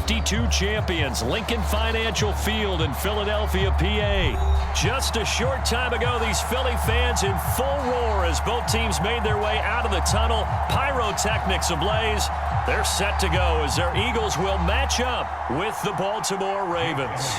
52 champions, Lincoln Financial Field in Philadelphia, PA. Just a short time ago, these Philly fans in full roar as both teams made their way out of the tunnel. Pyrotechnics ablaze. They're set to go as their Eagles will match up with the Baltimore Ravens.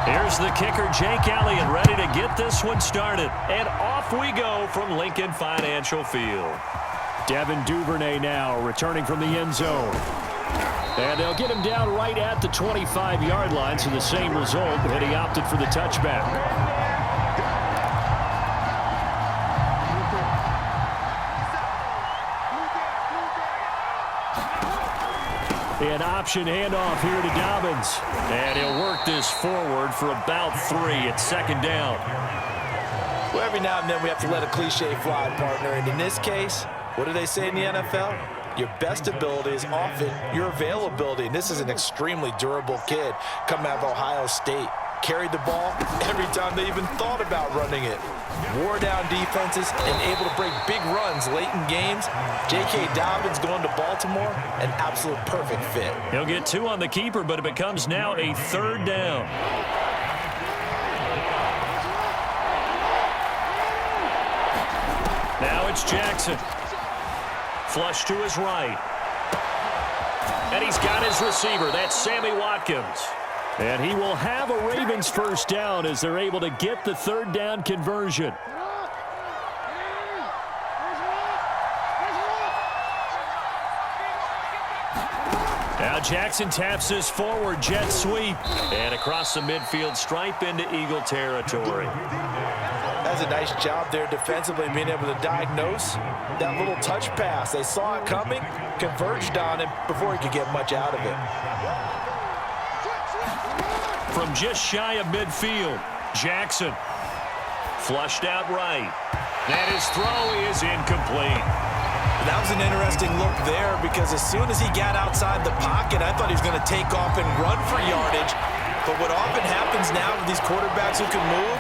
Here's the kicker, Jake Elliott, ready to get this one started. And off we go from Lincoln Financial Field. Devin Duvernay now returning from the end zone. And they'll get him down right at the 25-yard line, so the same result, and he opted for the touchback. An option handoff here to Dobbins. And he'll work this forward for about 3 at second down. Well, every now and then we have to let a cliche fly, partner. And in this case, what do they say in the NFL? Your best ability is often your availability. And this is an extremely durable kid coming out of Ohio State. Carried the ball every time they even thought about running it. Wore down defenses and able to break big runs late in games. J.K. Dobbins going to Baltimore, an absolute perfect fit. He'll get 2 on the keeper, but it becomes now a 3rd down. Now it's Jackson. Flush to his right. And he's got his receiver. That's Sammy Watkins. And he will have a Ravens first down as they're able to get the 3rd down conversion. Now Jackson taps this forward jet sweep. And across the midfield stripe into Eagle territory. That's a nice job there defensively, being able to diagnose that little touch pass. They saw it coming, converged on him before he could get much out of it. From just shy of midfield, Jackson flushed out right. And his throw is incomplete. That was an interesting look there because as soon as he got outside the pocket, I thought he was going to take off and run for yardage. But what often happens now with these quarterbacks who can move,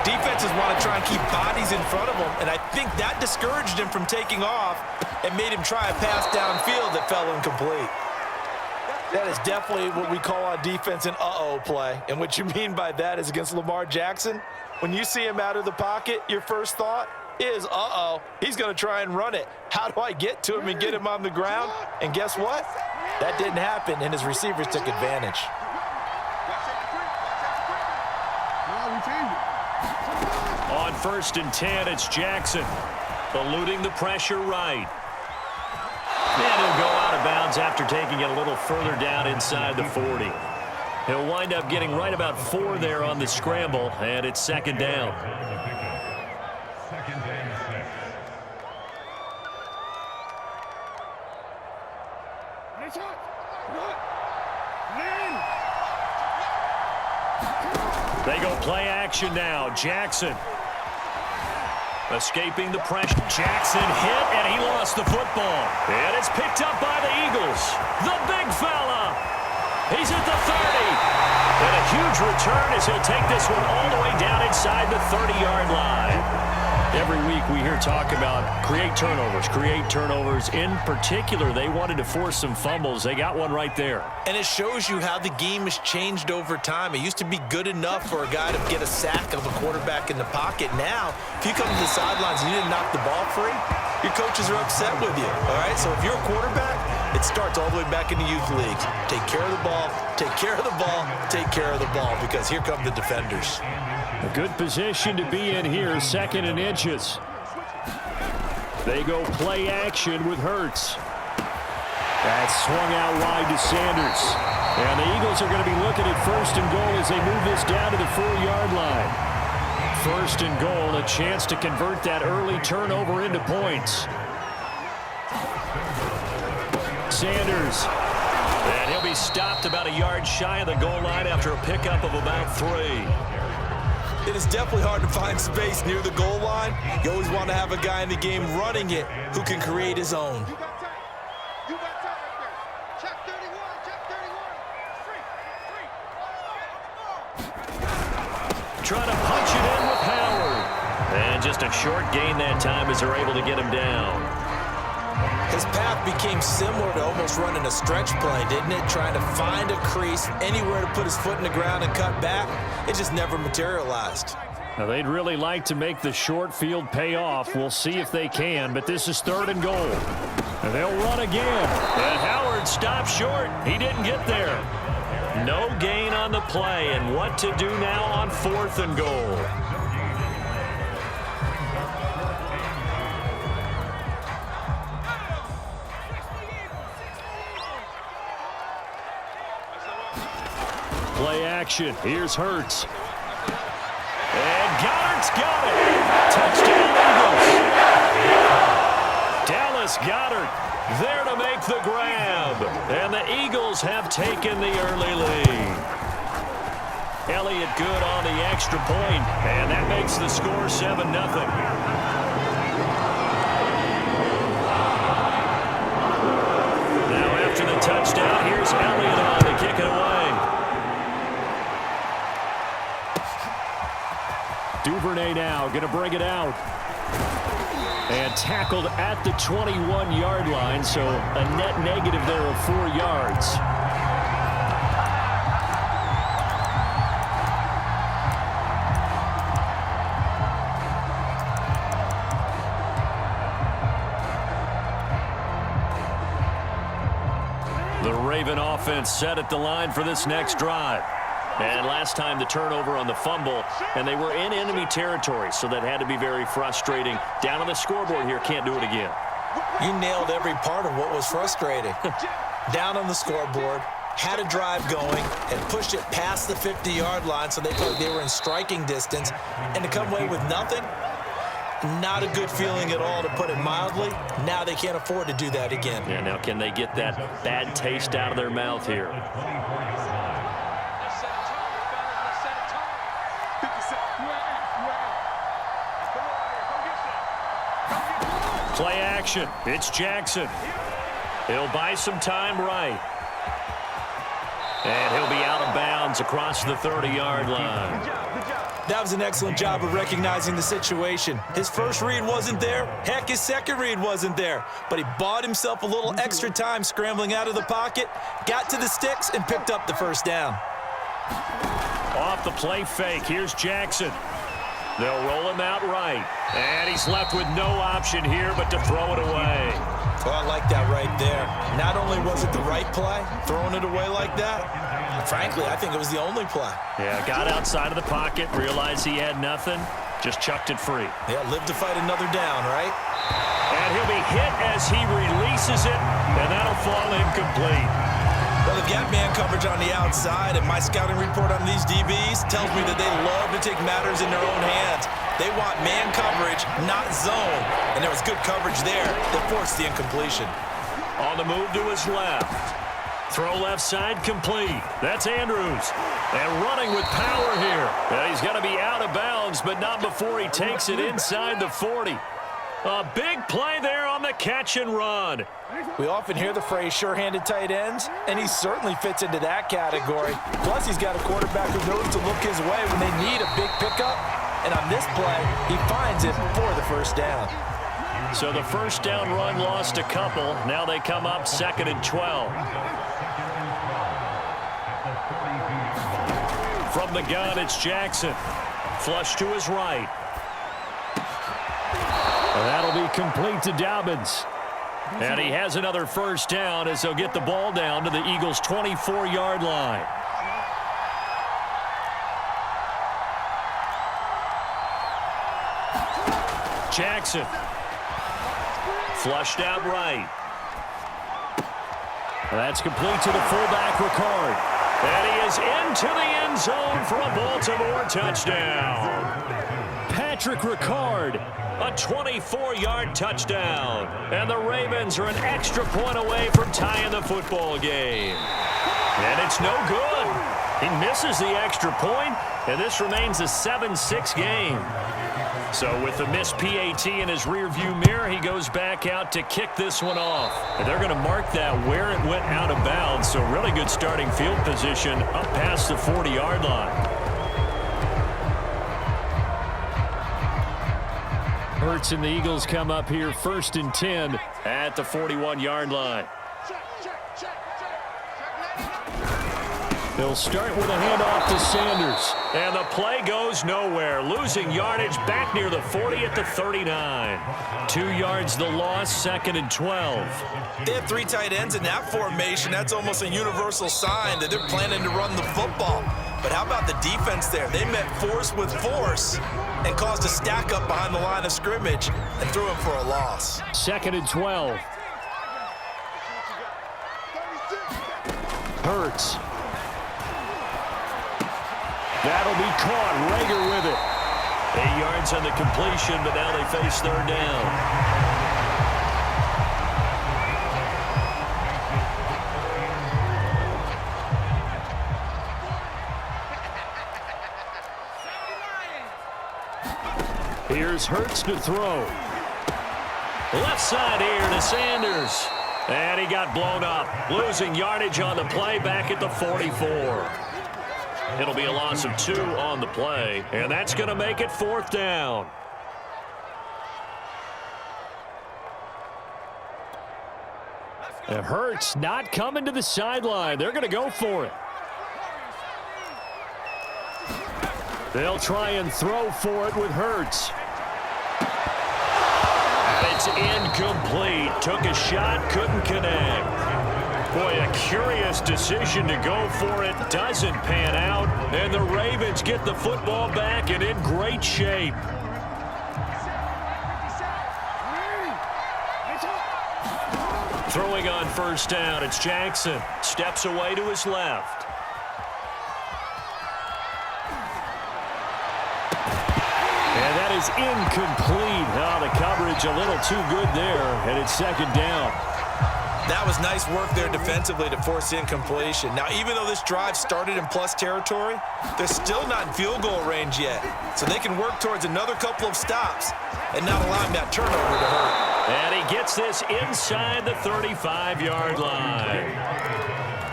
defenses want to try and keep bodies in front of them, and I think that discouraged him from taking off and made him try a pass downfield that fell incomplete. That is definitely what we call on defense an uh-oh play. And what you mean by that is against Lamar Jackson, when you see him out of the pocket, your first thought is, uh-oh, he's going to try and run it. How do I get to him and get him on the ground? And guess what? That didn't happen, and his receivers took advantage. On 1st and 10, it's Jackson, eluding the pressure right. And he'll go out of bounds after taking it a little further down inside the 40. He'll wind up getting right about 4 there on the scramble, and it's 2nd down. They go play action now. Jackson escaping the pressure. Jackson hit, and he lost the football. And it's picked up by the Eagles. The big fella. He's at the 30. And a huge return as he'll take this one all the way down inside the 30-yard line. Every week we hear talk about create turnovers. In particular, they wanted to force some fumbles. They got one right there. And it shows you how the game has changed over time. It used to be good enough for a guy to get a sack of a quarterback in the pocket. Now, if you come to the sidelines and you didn't knock the ball free, your coaches are upset with you, all right? So if you're a quarterback, it starts all the way back in the youth leagues. Take care of the ball, take care of the ball, take care of the ball, because here come the defenders. A good position to be in here, 2nd and inches. They go play action with Hurts. That's swung out wide to Sanders. And the Eagles are going to be looking at 1st and goal as they move this down to the 4-yard line. 1st and goal, a chance to convert that early turnover into points. Sanders. And he'll be stopped about a yard shy of the goal line after a pickup of about 3. It is definitely hard to find space near the goal line. You always want to have a guy in the game running it who can create his own. Trying to punch it in with Howard. And just a short gain that time as they're able to get him down. His path became similar to almost running a stretch play, didn't it? Trying to find a crease, anywhere to put his foot in the ground and cut back. It just never materialized. Now, they'd really like to make the short field pay off. We'll see if they can, but this is 3rd and goal. And they'll run again. And Howard stops short. He didn't get there. No gain on the play, and what to do now on 4th and goal. Play action. Here's Hurts. And Goddard's got it. Touchdown, Eagles. Dallas Goedert there to make the grab. And the Eagles have taken the early lead. Elliott good on the extra point, and that makes the score 7-0. Now after the touchdown, here's Elliott on to kick it away. Duvernay now going to bring it out. And tackled at the 21-yard line, so a net negative there of 4 yards. The Raven offense set at the line for this next drive. And last time the turnover on the fumble, and they were in enemy territory, so that had to be very frustrating. Down on the scoreboard here, can't do it again. You nailed every part of what was frustrating. Down on the scoreboard, had a drive going, and pushed it past the 50-yard line, so they felt like they were in striking distance. And to come away with nothing, not a good feeling at all, to put it mildly. Now they can't afford to do that again. Yeah, now can they get that bad taste out of their mouth here? Play action. It's Jackson. He'll buy some time right. And he'll be out of bounds across the 30-yard line. That was an excellent job of recognizing the situation. His first read wasn't there. Heck, his second read wasn't there. But he bought himself a little extra time scrambling out of the pocket, got to the sticks, and picked up the first down. Off the play fake, here's Jackson. They'll roll him out right. And he's left with no option here but to throw it away. Well, I like that right there. Not only was it the right play, throwing it away like that, frankly, I think it was the only play. Yeah, got outside of the pocket, realized he had nothing, just chucked it free. Yeah, live to fight another down, right? And he'll be hit as he releases it, and that'll fall incomplete. Well, they've got man coverage on the outside, and my scouting report on these DBs tells me that they love to take matters in their own hands. They want man coverage, not zone. And there was good coverage there that forced the incompletion. On the move to his left. Throw left side complete. That's Andrews. And running with power here. And he's going to be out of bounds, but not before he takes it inside the 40. A big play there on the catch and run. We often hear the phrase sure-handed tight ends, and he certainly fits into that category. Plus, he's got a quarterback who knows to look his way when they need a big pickup. And on this play, he finds it for the first down. So the first down run lost a couple. Now they come up 2nd and 12. From the gun, it's Jackson. Flush to his right. And that'll be complete to Dobbins. And he has another first down as they'll get the ball down to the Eagles' 24-yard line. Jackson. Flushed out right. That's complete to the fullback, Ricard. And he is into the end zone for a Baltimore touchdown. Patrick Ricard, a 24-yard touchdown. And the Ravens are an extra point away from tying the football game. And it's no good. He misses the extra point, and this remains a 7-6 game. So with the missed PAT in his rearview mirror, he goes back out to kick this one off. And they're going to mark that where it went out of bounds. So really good starting field position up past the 40-yard line. Hurts and the Eagles come up here 1st and 10 at the 41-yard line. They'll start with a handoff to Sanders. And the play goes nowhere. Losing yardage back near the 40 at the 39. 2 yards the loss, 2nd and 12. They have 3 tight ends in that formation. That's almost a universal sign that they're planning to run the football. But how about the defense there? They met force with force and caused a stack up behind the line of scrimmage and threw him for a loss. 2nd and 12. Hurts. That'll be caught. Rager with it. 8 yards on the completion, but now they face 3rd down. Here's Hurts to throw. Left side here to Sanders. And he got blown up. Losing yardage on the play back at the 44. It'll be a loss of 2 on the play, and that's going to make it 4th down. And Hurts not coming to the sideline. They're going to go for it. They'll try and throw for it with Hurts. And it's incomplete. Took a shot, couldn't connect. Boy, a curious decision to go for it. Doesn't pan out. And the Ravens get the football back and in great shape. Throwing on 1st down, it's Jackson. Steps away to his left. And that is incomplete. Oh, the coverage a little too good there. And it's 2nd down. That was nice work there defensively to force incompletion. Now, even though this drive started in plus territory, they're still not in field goal range yet. So they can work towards another couple of stops and not allowing that turnover to hurt. And he gets this inside the 35-yard line.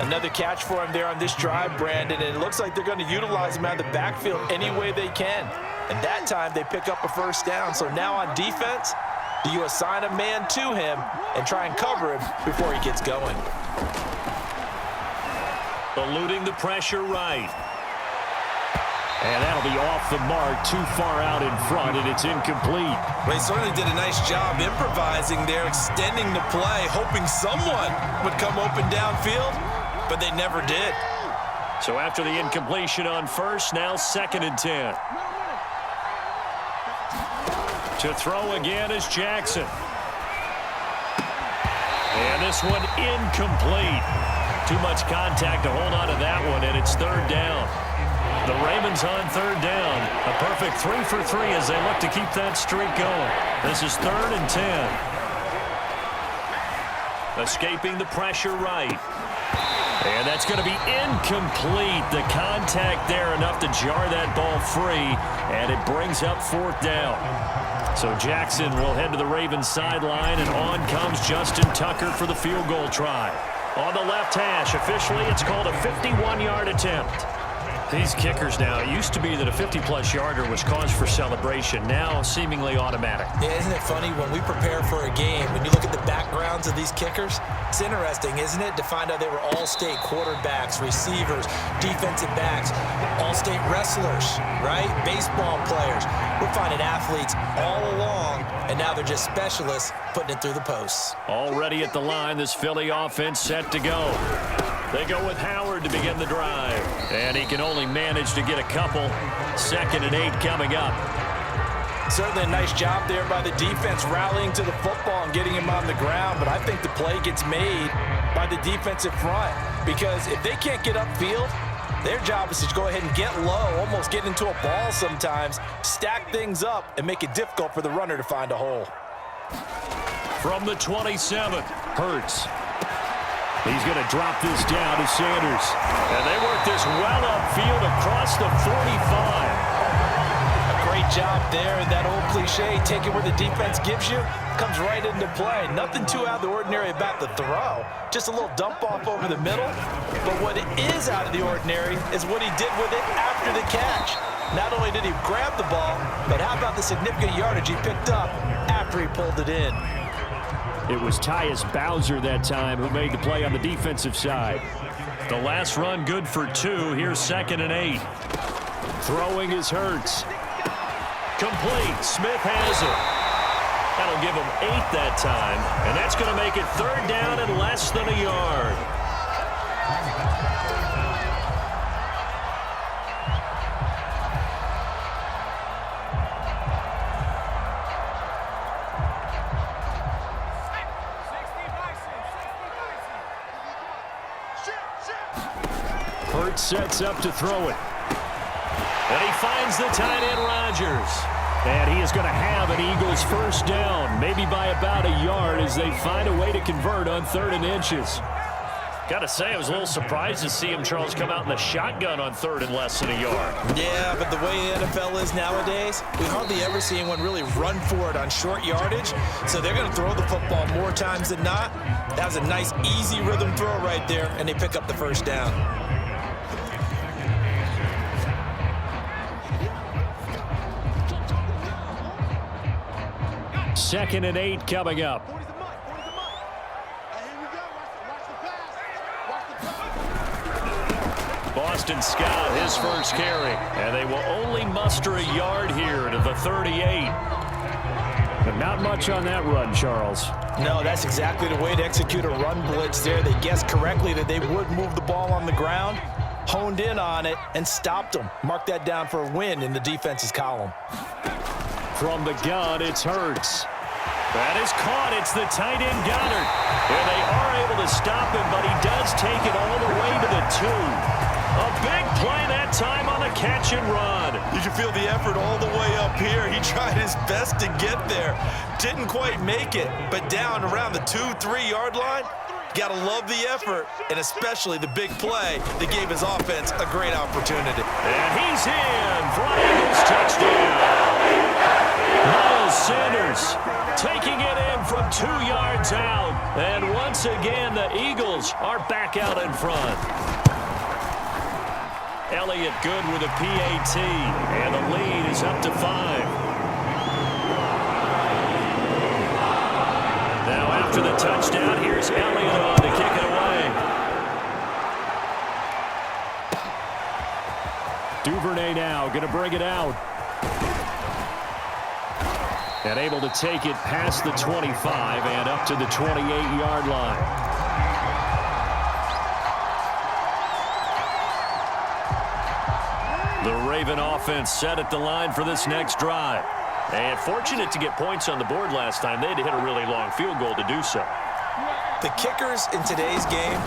Another catch for him there on this drive, Brandon, and it looks like they're going to utilize him out of the backfield any way they can. And that time they pick up a 1st down. So now on defense, do you assign a man to him and try and cover him before he gets going? Eluding the pressure right. And that'll be off the mark, too far out in front, and it's incomplete. Well, he certainly did a nice job improvising there, extending the play, hoping someone would come open downfield, but they never did. So after the incompletion on 1st, now 2nd and 10. To throw again is Jackson. And this one incomplete. Too much contact to hold on to that one, and it's 3rd down. The Ravens on 3rd down. A perfect 3 for 3 as they look to keep that streak going. This is 3rd and 10. Escaping the pressure right. And that's going to be incomplete. The contact there enough to jar that ball free, and it brings up 4th down. So Jackson will head to the Ravens sideline, and on comes Justin Tucker for the field goal try. On the left hash, officially it's called a 51-yard attempt. These kickers now, it used to be that a 50-plus yarder was cause for celebration. Now seemingly automatic. Yeah, isn't it funny when we prepare for a game, when you look at the backgrounds of these kickers, it's interesting, isn't it, to find out they were all-state quarterbacks, receivers, defensive backs, all-state wrestlers, right? Baseball players. We're finding athletes all along, and now they're just specialists putting it through the posts. Already at the line, this Philly offense set to go. They go with Howard to begin the drive. And he can only manage to get a couple. 2nd and 8 coming up. Certainly a nice job there by the defense rallying to the football and getting him on the ground. But I think the play gets made by the defensive front. Because if they can't get upfield, their job is to go ahead and get low, almost get into a ball sometimes, stack things up, and make it difficult for the runner to find a hole. From the 27, Hurts. He's going to drop this down to Sanders. And they work this well upfield across the 45. Great job there, and that old cliche, take it where the defense gives you, comes right into play. Nothing too out of the ordinary about the throw, just a little dump off over the middle. But what is out of the ordinary is what he did with it after the catch. Not only did he grab the ball, but how about the significant yardage he picked up after he pulled it in? It was Tyus Bowser that time who made the play on the defensive side. The last run good for 2. Here's 2nd and 8. Throwing is Hurts. Complete. Smith has it. That'll give him 8 that time, and that's going to make it 3rd down and less than a yard. Hurts sets up to throw it. And he finds the tight end, Rodgers. And he is going to have an Eagles first down, maybe by about a yard as they find a way to convert on 3rd and inches. Got to say, I was a little surprised to see him, Charles, come out in the shotgun on 3rd and less than a yard. Yeah, but the way the NFL is nowadays, we hardly ever see anyone really run for it on short yardage. So they're going to throw the football more times than not. That was a nice, easy rhythm throw right there, and they pick up the first down. 2nd and 8 coming up. Boston Scott, his first carry. And they will only muster a yard here to the 38. But not much on that run, Charles. No, that's exactly the way to execute a run blitz there. They guessed correctly that they would move the ball on the ground, honed in on it, and stopped them. Mark that down for a win in the defense's column. From the gun, it's Hurts. That is caught. It's the tight end, Goddard. And they are able to stop him, but he does take it all the way to the 2. A big play that time on the catch and run. You can feel the effort all the way up here. He tried his best to get there. Didn't quite make it, but down around the 2-3 yard line, got to love the effort, and especially the big play that gave his offense a great opportunity. And he's in for an Eagles touchdown. Miles Sanders taking it in from 2 yards out. And once again, the Eagles are back out in front. Elliott good with a PAT, and the lead is up to 5. Now after the touchdown, here's Elliott on to kick it away. Duvernay now going to bring it out. And able to take it past the 25 and up to the 28-yard line. The Raven offense set at the line for this next drive. And fortunate to get points on the board last time. They had to hit a really long field goal to do so. The kickers in today's game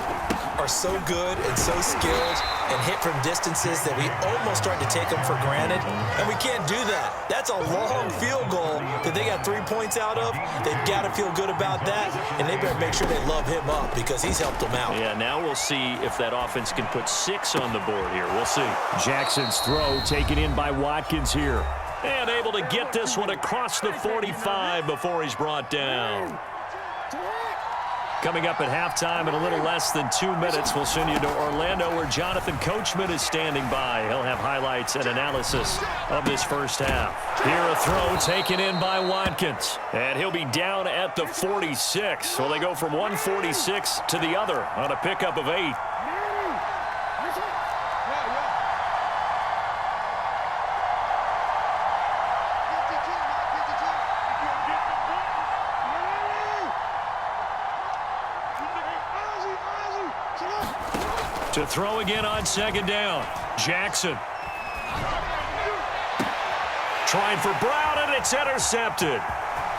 are so good and so skilled and hit from distances that we almost start to take them for granted, and we can't do that. That's a long field goal that they got 3 points out of. They've got to feel good about that, and they better make sure they love him up because he's helped them out. Yeah, now we'll see if that offense can put 6 on the board here. We'll see. Jackson's throw taken in by Watkins here. And able to get this one across the 45 before he's brought down. Coming up at halftime in a little less than 2 minutes, we'll send you to Orlando where Jonathan Coachman is standing by. He'll have highlights and analysis of this first half. Here a throw taken in by Watkins. And he'll be down at the 46. So they go from 146 to the other on a pickup of 8. To throw again on second down. Jackson. Trying for Brown, and it's intercepted.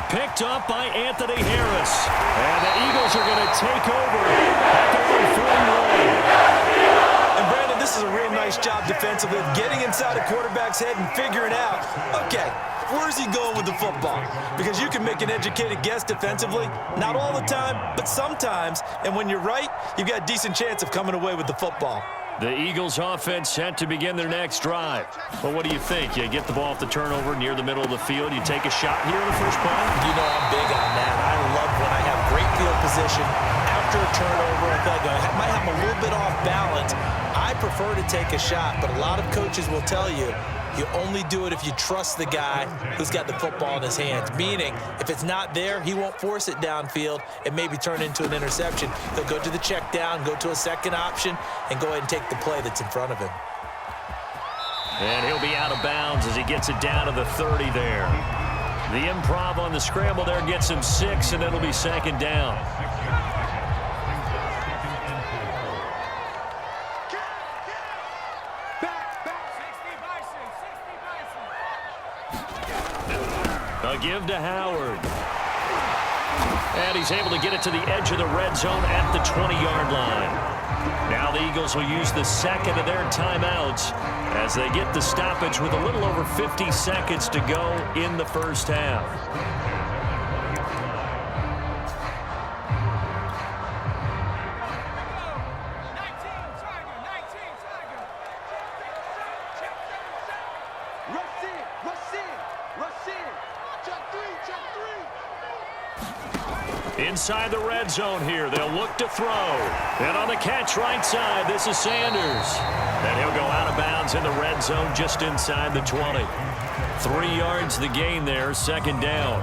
Picked up by Anthony Harris. And the Eagles are going to take over at their own 41. And Brandon, this is a real nice job defensively of getting inside a quarterback's head and figuring out, okay, where's he going with the football? Because you can make an educated guess defensively. Not all the time, but sometimes. And when you're right, you've got a decent chance of coming away with the football. The Eagles offense set to begin their next drive. Well, what do you think? You get the ball off the turnover near the middle of the field. You take a shot here in the first play? You know I'm big on that. I love when I have great field position after a turnover. I feel like I might have a little bit off balance. I prefer to take a shot, but a lot of coaches will tell you, you only do it if you trust the guy who's got the football in his hands. Meaning, if it's not there, he won't force it downfield and maybe turn into an interception. He'll go to the check down, go to a second option, and go ahead and take the play that's in front of him. And he'll be out of bounds as he gets it down to the 30 there. The improv on the scramble there gets him 6, and it'll be second down. A give to Howard. And he's able to get it to the edge of the red zone at the 20-yard line. Now the Eagles will use the second of their timeouts as they get the stoppage with a little over 50 seconds to go in the first half. Inside the red zone here, they'll look to throw. And on the catch right side, this is Sanders. And he'll go out of bounds in the red zone just inside the 20. 3 yards the gain there, second down.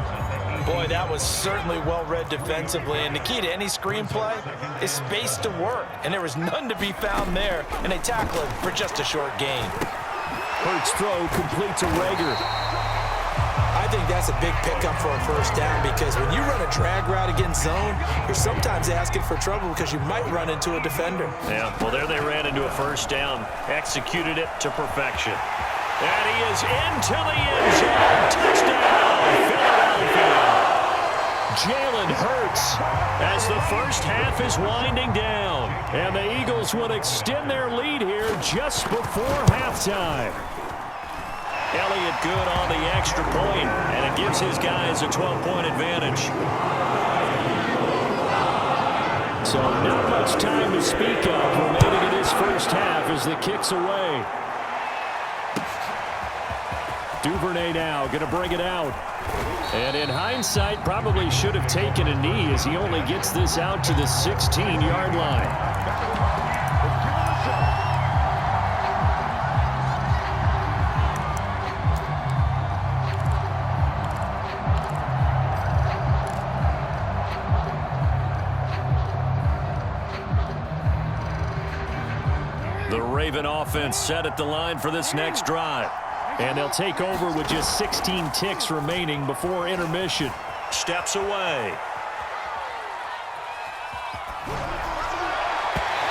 Boy, that was certainly well-read defensively. And the key to any screenplay is space to work. And there was none to be found there. And they tackle him for just a short gain. Hurts throw complete to Rager. I think that's a big pickup for a first down because when you run a drag route against zone, you're sometimes asking for trouble because you might run into a defender. Yeah, well, there they ran into a first down, executed it to perfection. And he is into the end zone. Touchdown, Philadelphia. Jalen Hurts as the first half is winding down. And the Eagles would extend their lead here just before halftime. Elliott good on the extra point, and it gives his guys a 12-point advantage. So not much time to speak of remaining in this first half as the kick's away. Duvernay now going to bring it out. And in hindsight, probably should have taken a knee as he only gets this out to the 16-yard line. The Raven offense set at the line for this next drive. And they'll take over with just 16 ticks remaining before intermission. Steps away.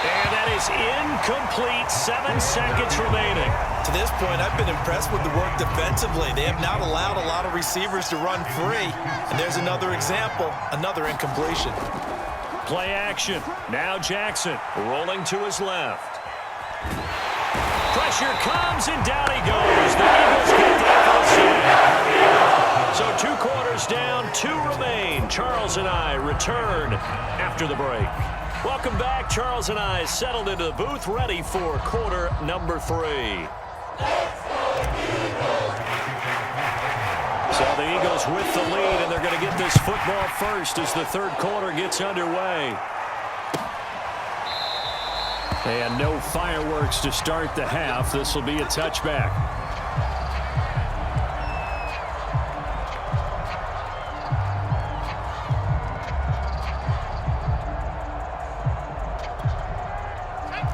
And that is incomplete. 7 seconds remaining. To this point, I've been impressed with the work defensively. They have not allowed a lot of receivers to run free. And there's another example, another incompletion. Play action. Now Jackson rolling to his left. Pressure comes, and down he goes. The Eagles get that for a sack. So 2 quarters down, 2 remain. Charles and I return after the break. Welcome back. Charles and I settled into the booth, ready for quarter number 3. So the Eagles with the lead, and they're going to get this football first as the third quarter gets underway. And no fireworks to start the half. This will be a touchback.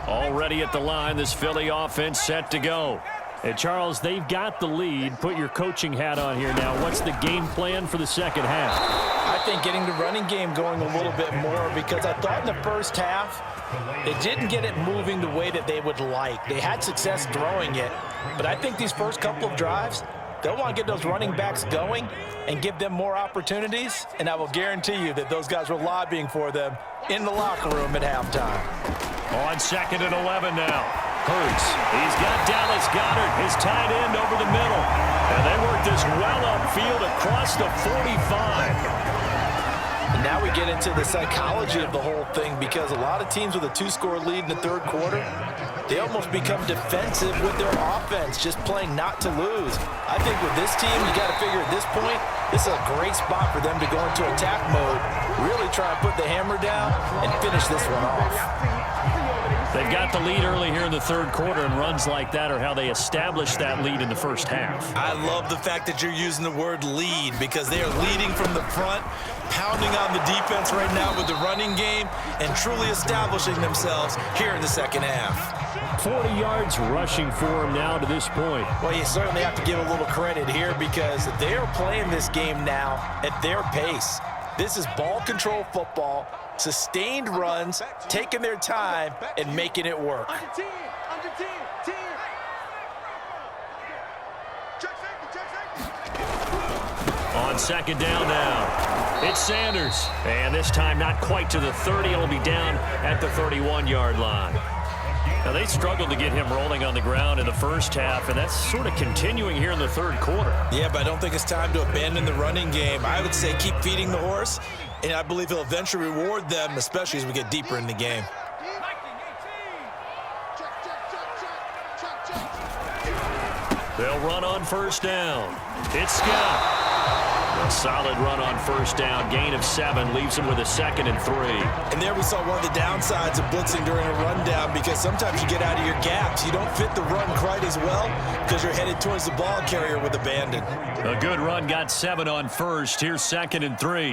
Already at the line, this Philly offense set to go. And Charles, they've got the lead. Put your coaching hat on here now. What's the game plan for the second half? I think getting the running game going a little bit more because I thought in the first half they didn't get it moving the way that they would like. They had success throwing it, but I think these first couple of drives, they'll want to get those running backs going and give them more opportunities, and I will guarantee you that those guys were lobbying for them in the locker room at halftime. On 2nd and 11 now. Hurts. He's got Dallas Goedert, his tight end, over the middle. And they work this well upfield across the 45. And now we get into the psychology of the whole thing, because a lot of teams with a 2-score lead in the third quarter, they almost become defensive with their offense, just playing not to lose. I think with this team, you got to figure at this point, this is a great spot for them to go into attack mode, really try and put the hammer down and finish this one off. They've got the lead early here in the third quarter, and runs like that are how they established that lead in the first half. I love the fact that you're using the word lead, because they are leading from the front, pounding on the defense right now with the running game, and truly establishing themselves here in the second half. 40 yards rushing for him now to this point. Well, you certainly have to give a little credit here, because they are playing this game now at their pace. This is ball control football, sustained runs, taking their time, and making it work. Under 10. On second down now, it's Sanders. And this time not quite to the 30. It'll be down at the 31-yard line. Now, they struggled to get him rolling on the ground in the first half, and that's sort of continuing here in the third quarter. Yeah, but I don't think it's time to abandon the running game. I would say keep feeding the horse, and I believe he'll eventually reward them, especially as we get deeper in the game. They'll run on first down. It's Scott. A solid run on first down. Gain of 7 leaves him with a 2nd and 3. And there we saw one of the downsides of blitzing during a rundown, because sometimes you get out of your gaps. You don't fit the run quite as well because you're headed towards the ball carrier with abandon. A good run, got 7 on first. Here's 2nd and 3.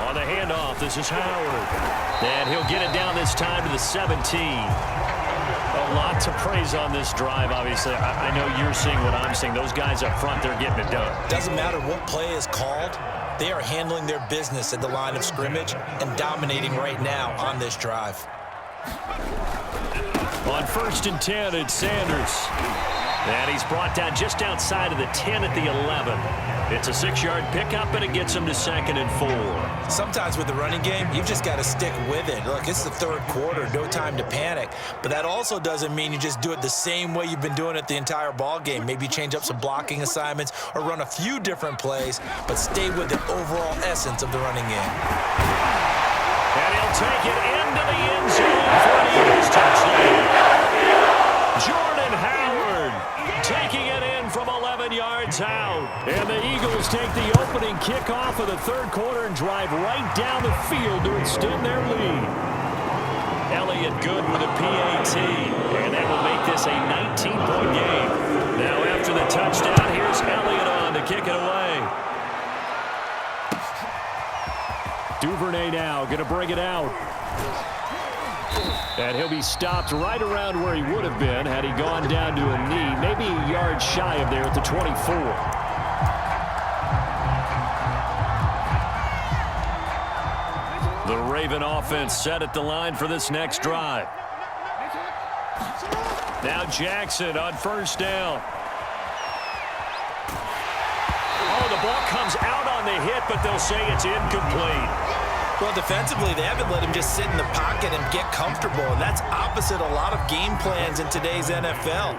On the handoff, this is Howard. And he'll get it down this time to the 17. A lot to praise on this drive, obviously. I know you're seeing what I'm seeing. Those guys up front, they're getting it done. Doesn't matter what play is called. They are handling their business at the line of scrimmage and dominating right now on this drive. On 1st and 10, it's Sanders. And he's brought down just outside of the 10 at the 11. It's a 6-yard pickup, and it gets him to 2nd and 4. Sometimes with the running game, you've just got to stick with it. Look, it's the third quarter, no time to panic. But that also doesn't mean you just do it the same way you've been doing it the entire ball game. Maybe change up some blocking assignments or run a few different plays, but stay with the overall essence of the running game. And he'll take it into the end zone for an Eagles touchdown. Jordan Howard taking it in from 11 yards out. And the Eagles take the opening kickoff of the third quarter and drive right down the field to extend their lead. Elliott good with a PAT, and that will make this a 19-point game. Now after the touchdown, here's Elliott on to kick it away. Duvernay now going to bring it out. And he'll be stopped right around where he would have been had he gone down to a knee, maybe a yard shy of there at the 24. The Raven offense set at the line for this next drive. Now Jackson on first down. Oh, the ball comes out on the hit, but they'll say it's incomplete. Well, defensively, they haven't let him just sit in the pocket and get comfortable, and that's opposite a lot of game plans in today's NFL.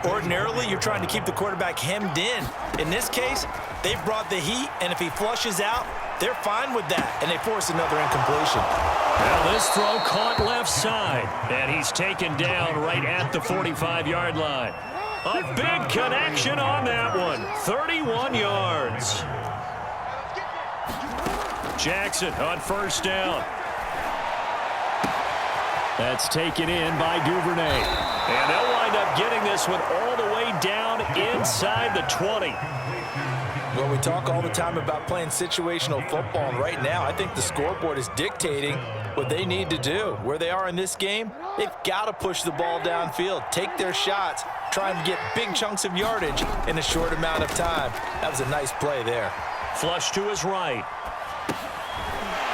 Ordinarily, you're trying to keep the quarterback hemmed in. In this case, they've brought the heat, and if he flushes out, they're fine with that, and they force another incompletion. Well, this throw caught left side, and he's taken down right at the 45-yard line. A big connection on that one, 31 yards. Jackson on first down. That's taken in by Duvernay. And they'll wind up getting this one all the way down inside the 20. Well, we talk all the time about playing situational football, and right now I think the scoreboard is dictating what they need to do. Where they are in this game, they've got to push the ball downfield, take their shots, try and get big chunks of yardage in a short amount of time. That was a nice play there. Flush to his right.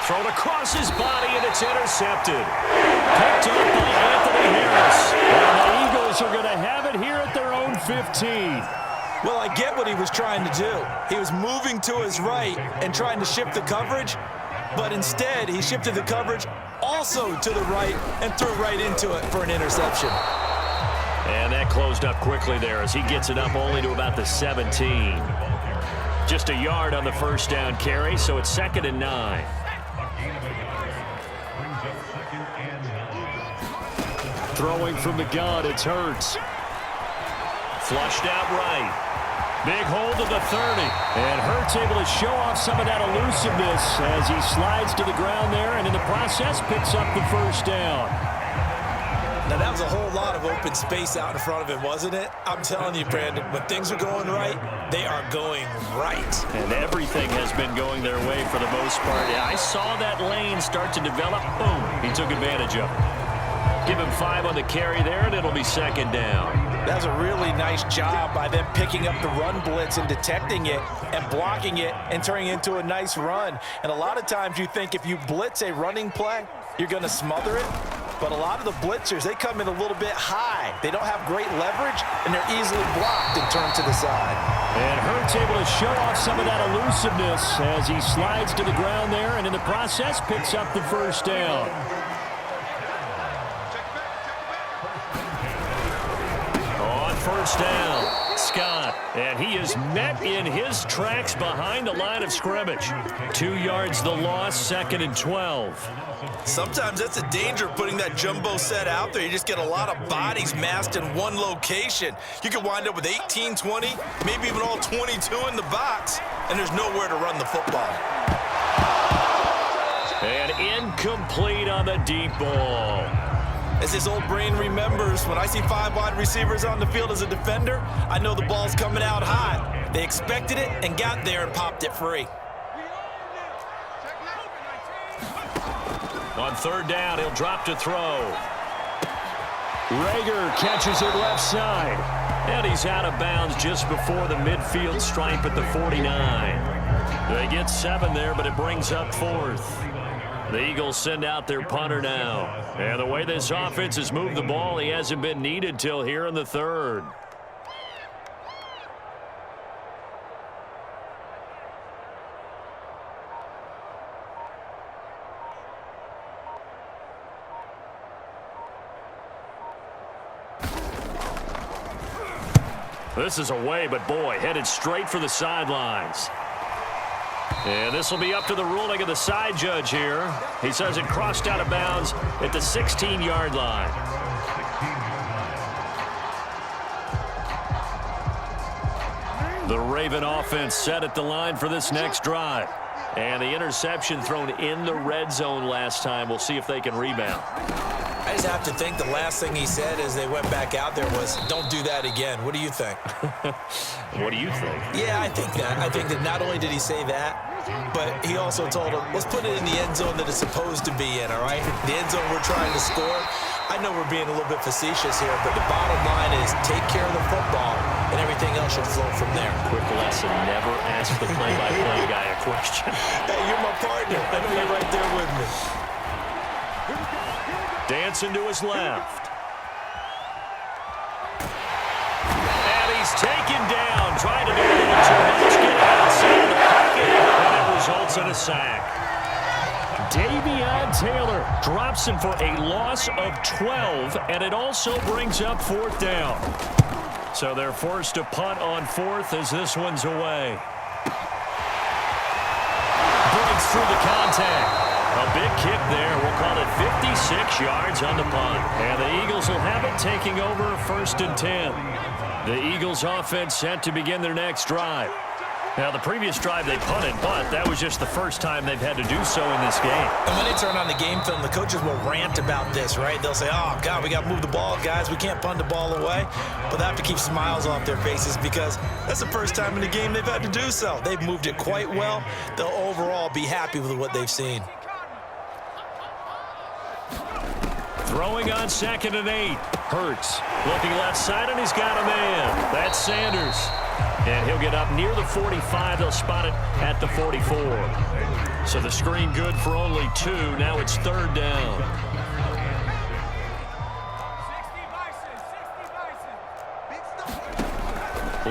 Thrown across his body, and it's intercepted. Picked up by Anthony Harris. And the Eagles are going to have it here at their own 15. Well, I get what he was trying to do. He was moving to his right and trying to shift the coverage, but instead he shifted the coverage also to the right and threw right into it for an interception. And that closed up quickly there as he gets it up only to about the 17. Just a yard on the first down carry, so it's 2nd and 9. Throwing from the gun, it's Hurts. Flushed out right. Big hold to the 30. And Hurts able to show off some of that elusiveness as he slides to the ground there and in the process picks up the first down. Now, that was a whole lot of open space out in front of him, wasn't it? I'm telling you, Brandon, when things are going right, they are going right. And everything has been going their way for the most part. I saw that lane start to develop. Boom. He took advantage of it. Give him 5 on the carry there, and it'll be 2nd down. That was a really nice job by them picking up the run blitz and detecting it and blocking it and turning it into a nice run. And a lot of times you think if you blitz a running play, you're going to smother it. But a lot of the blitzers, they come in a little bit high. They don't have great leverage, and they're easily blocked and turned to the side. And Hurts able to show off some of that elusiveness as he slides to the ground there and in the process picks up the first down. First down, Scott, and he is met in his tracks behind the line of scrimmage. 2 yards the loss, 2nd and 12. Sometimes that's a danger putting that jumbo set out there. You just get a lot of bodies massed in one location. You could wind up with 18, 20, maybe even all 22 in the box, and there's nowhere to run the football. And incomplete on the deep ball. As his old brain remembers, when I see 5 wide receivers on the field as a defender, I know the ball's coming out hot. They expected it and got there and popped it free. On 3rd down, he'll drop to throw. Rager catches it left side. And he's out of bounds just before the midfield stripe at the 49. They get 7 there, but it brings up 4th. The Eagles send out their punter now. And the way this offense has moved the ball, he hasn't been needed till here in the 3rd. This is away, but boy, headed straight for the sidelines. And this will be up to the ruling of the side judge here. He says it crossed out of bounds at the 16-yard line. The Raven offense set at the line for this next drive. And the interception thrown in the red zone last time. We'll see if they can rebound. I just have to think the last thing he said as they went back out there was, don't do that again. What do you think? What do you think? Yeah, I think that. I think that not only did he say that, but he also told him, let's put it in the end zone that it's supposed to be in, all right? The end zone we're trying to score. I know we're being a little bit facetious here, but the bottom line is take care of the football, and everything else should flow from there. Quick lesson, never ask the play-by-play guy a question. Hey, you're my partner. I know you're right there with me. Dancing to his left. And he's taken down, trying to do a little too much, getting outside the pocket, and it results in a sack. Davion Taylor drops him for a loss of 12, and it also brings up 4th down. So they're forced to punt on 4th as this one's away. Breaks through the contact. A big kick there. We'll call it 56 yards on the punt. And the Eagles will have it taking over 1st and 10. The Eagles offense set to begin their next drive. Now, the previous drive they punted, but that was just the first time they've had to do so in this game. And when they turn on the game film, the coaches will rant about this, right? They'll say, oh, God, we got to move the ball, guys. We can't punt the ball away. But they have to keep smiles off their faces because that's the first time in the game they've had to do so. They've moved it quite well. They'll overall be happy with what they've seen. Throwing on 2nd and 8. Hurts looking left side, and he's got a man. That's Sanders. And he'll get up near the 45. They'll spot it at the 44. So the screen good for only 2. Now it's 3rd down.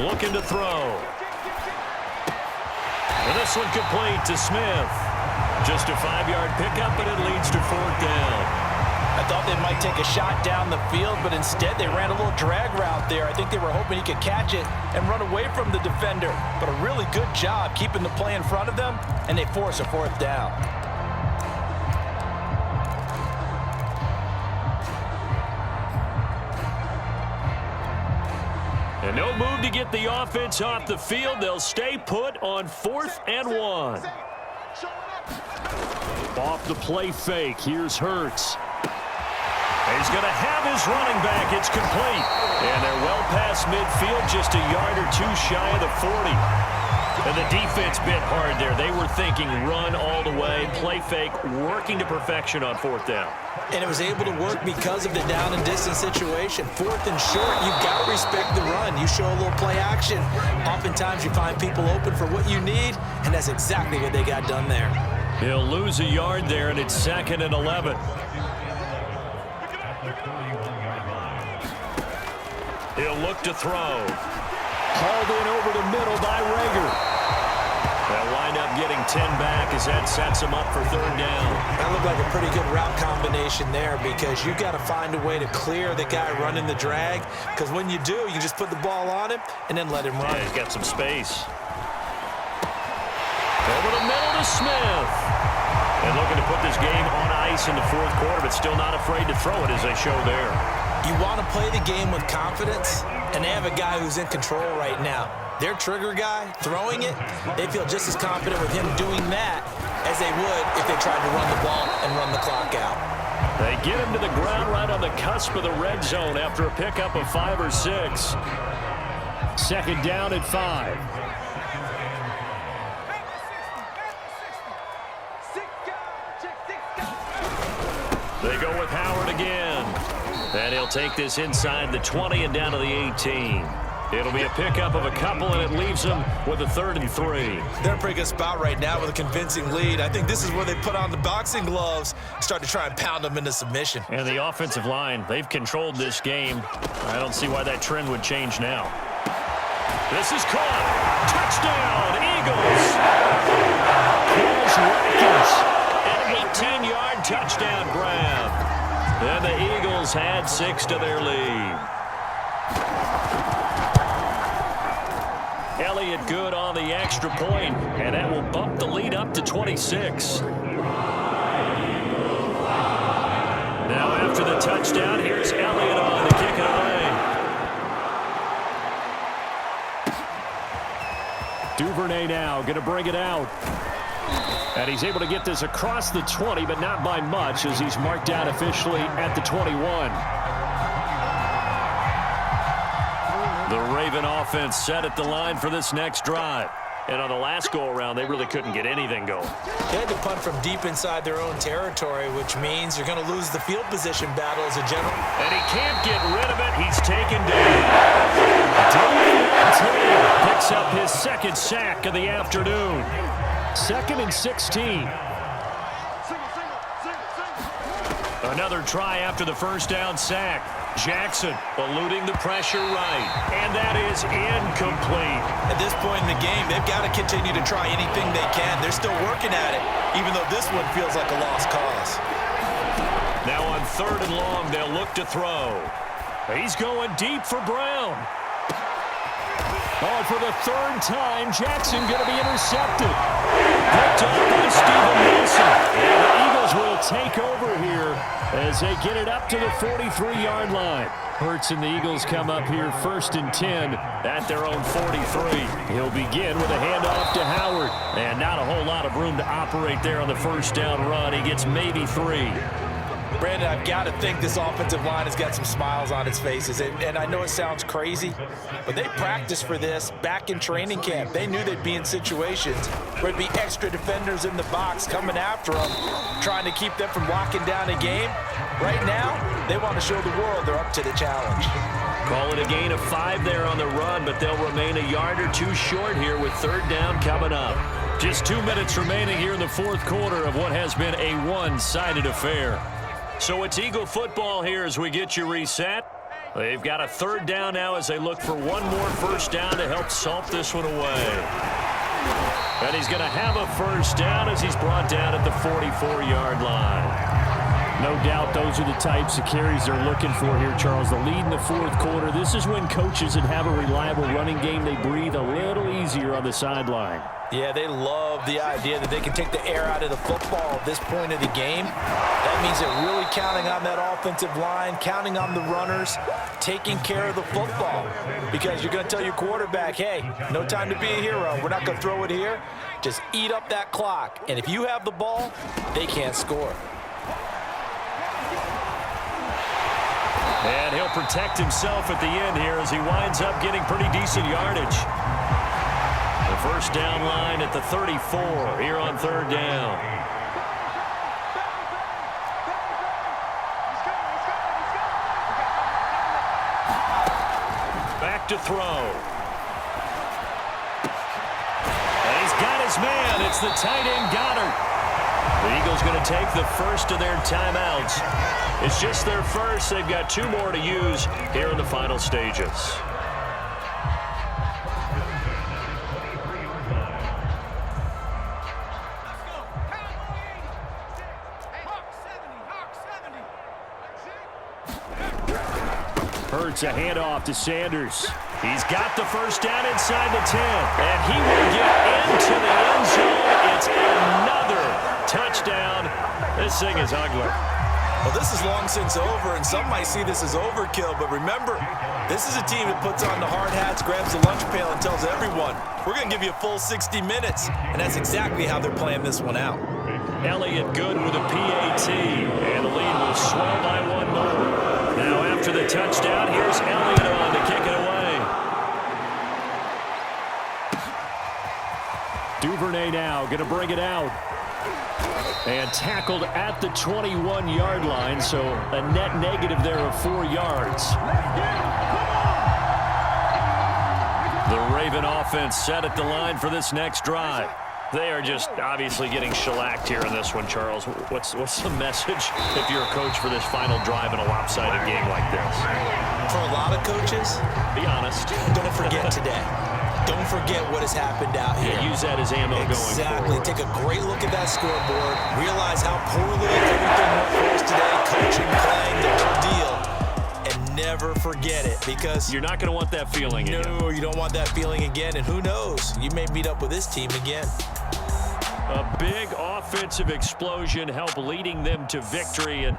Looking to throw. And this one complete to Smith. Just a 5-yard pickup, but it leads to 4th down. I thought they might to take a shot down the field, but instead they ran a little drag route there. I think they were hoping he could catch it and run away from the defender. But a really good job keeping the play in front of them, and they force a fourth down. And no move to get the offense off the field. They'll stay put on 4th and 1. Off the play fake. Here's Hurts. He's going to have his running back. It's complete. And they're well past midfield, just a yard or two shy of the 40. And the defense bit hard there. They were thinking run all the way, play fake, working to perfection on 4th down. And it was able to work because of the down and distance situation. 4th and short, you've got to respect the run. You show a little play action. Oftentimes you find people open for what you need, and that's exactly what they got done there. He'll lose a yard there, and it's 2nd and 11. He'll look to throw. Hauled in over the middle by Rager. They'll wind up getting 10 back as that sets him up for 3rd down. That looked like a pretty good route combination there, because you've got to find a way to clear the guy running the drag, because when you do, you just put the ball on him and then let him run. Yeah, he's got some space. Over the middle to Smith. And looking to put this game on ice in the 4th quarter, but still not afraid to throw it as they show there. You want to play the game with confidence, and they have a guy who's in control right now. Their trigger guy, throwing it, they feel just as confident with him doing that as they would if they tried to run the ball and run the clock out. They get him to the ground right on the cusp of the red zone after a pickup of 5 or 6. 2nd down at 5. They go with Howard again. And he'll take this inside the 20 and down to the 18. It'll be a pickup of a couple, and it leaves them with a 3rd and 3. They're in a pretty good spot right now with a convincing lead. I think this is where they put on the boxing gloves, start to try and pound them into submission. And the offensive line, they've controlled this game. I don't see why that trend would change now. This is caught. Touchdown, Eagles. Watkins, an 18-yard touchdown grab. And the Eagles had 6 to their lead. Elliott good on the extra point, and that will bump the lead up to 26. Now after the touchdown, here's Elliott on to kick it away. Duvernay now going to bring it out. And he's able to get this across the 20, but not by much, as he's marked out officially at the 21. The Raven offense set at the line for this next drive. And on the last go-around, they really couldn't get anything going. They had to punt from deep inside their own territory, which means you're going to lose the field position battle as a general. And he can't get rid of it. He's taken down. Picks up his 2nd sack of the afternoon. 2nd and 16. Another try after the 1st down sack. Jackson eluding the pressure right. And that is incomplete. At this point in the game, they've got to continue to try anything they can. They're still working at it, even though this one feels like a lost cause. Now on 3rd and long, they'll look to throw. He's going deep for Brown. Oh, for the 3rd time, Jackson going to be intercepted. Picked up by Steven Wilson. And the Eagles will take over here as they get it up to the 43-yard line. Hurts and the Eagles come up here 1st and 10 at their own 43. He'll begin with a handoff to Howard. And not a whole lot of room to operate there on the 1st down run. He gets maybe 3. Brandon, I've got to think this offensive line has got some smiles on its faces. And I know it sounds crazy, but they practiced for this back in training camp. They knew they'd be in situations where there'd be extra defenders in the box coming after them, trying to keep them from locking down a game. Right now, they want to show the world they're up to the challenge. Call it a gain of 5 there on the run, but they'll remain a yard or two short here with 3rd down coming up. Just 2 minutes remaining here in the 4th quarter of what has been a one-sided affair. So it's Eagle football here as we get you reset. They've got a 3rd down now as they look for one more 1st down to help salt this one away. And he's going to have a 1st down as he's brought down at the 44-yard line. No doubt those are the types of carries they're looking for here, Charles. The lead in the fourth quarter. This is when coaches that have a reliable running game, they breathe a little easier on the sideline. Yeah, they love the idea that they can take the air out of the football at this point of the game. That means they're really counting on that offensive line, counting on the runners, taking care of the football. Because you're going to tell your quarterback, hey, no time to be a hero. We're not going to throw it here. Just eat up that clock. And if you have the ball, they can't score. And he'll protect himself at the end here as he winds up getting pretty decent yardage. The first down line at the 34 here on third down. Back to throw. And he's got his man. It's the tight end Goddard. The Eagles going to take the first of their timeouts. It's just their first. They've got 2 more to use here in the final stages. Hurts a handoff to Sanders. He's got the first down inside the 10. And he will get into the end zone. It's another touchdown. This thing is ugly. Well, this is long since over, and some might see this as overkill. But remember, this is a team that puts on the hard hats, grabs the lunch pail, and tells everyone, we're going to give you a full 60 minutes. And that's exactly how they're playing this one out. Elliott good with a PAT, and the lead will swell by 1 more. Now after the touchdown, here's Elliott on to kick it away. Duvernay now going to bring it out. And tackled at the 21-yard line, so a net negative there of 4 yards. The Raven offense set at the line for this next drive. They are just obviously getting shellacked here in this one, Charles. What's the message if you're a coach for this final drive in a lopsided game like this? For a lot of coaches, be honest. Don't forget today. Don't forget what has happened out here. Yeah, use that as ammo going forward. Exactly. Take a great look at that scoreboard. Realize how poorly everything went for us today. Coaching, playing, the whole deal. And never forget it, because you're not going to want that feeling again. No, you don't want that feeling again. And who knows? You may meet up with this team again. A big offensive explosion helped leading them to victory. And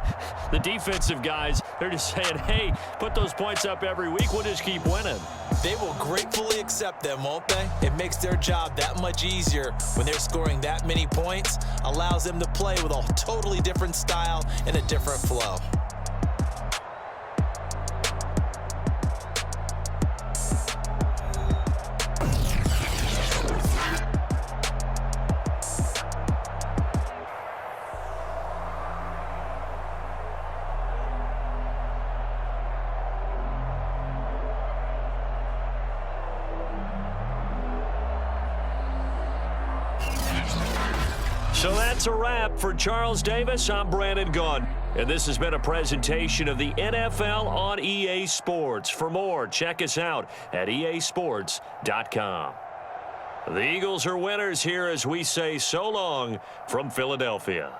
the defensive guys, they're just saying, hey, put those points up every week. We'll just keep winning. They will gratefully accept them, won't they? It makes their job that much easier when they're scoring that many points. Allows them to play with a totally different style and a different flow. So that's a wrap for Charles Davis. I'm Brandon Gunn. And this has been a presentation of the NFL on EA Sports. For more, check us out at easports.com. The Eagles are winners here as we say so long from Philadelphia.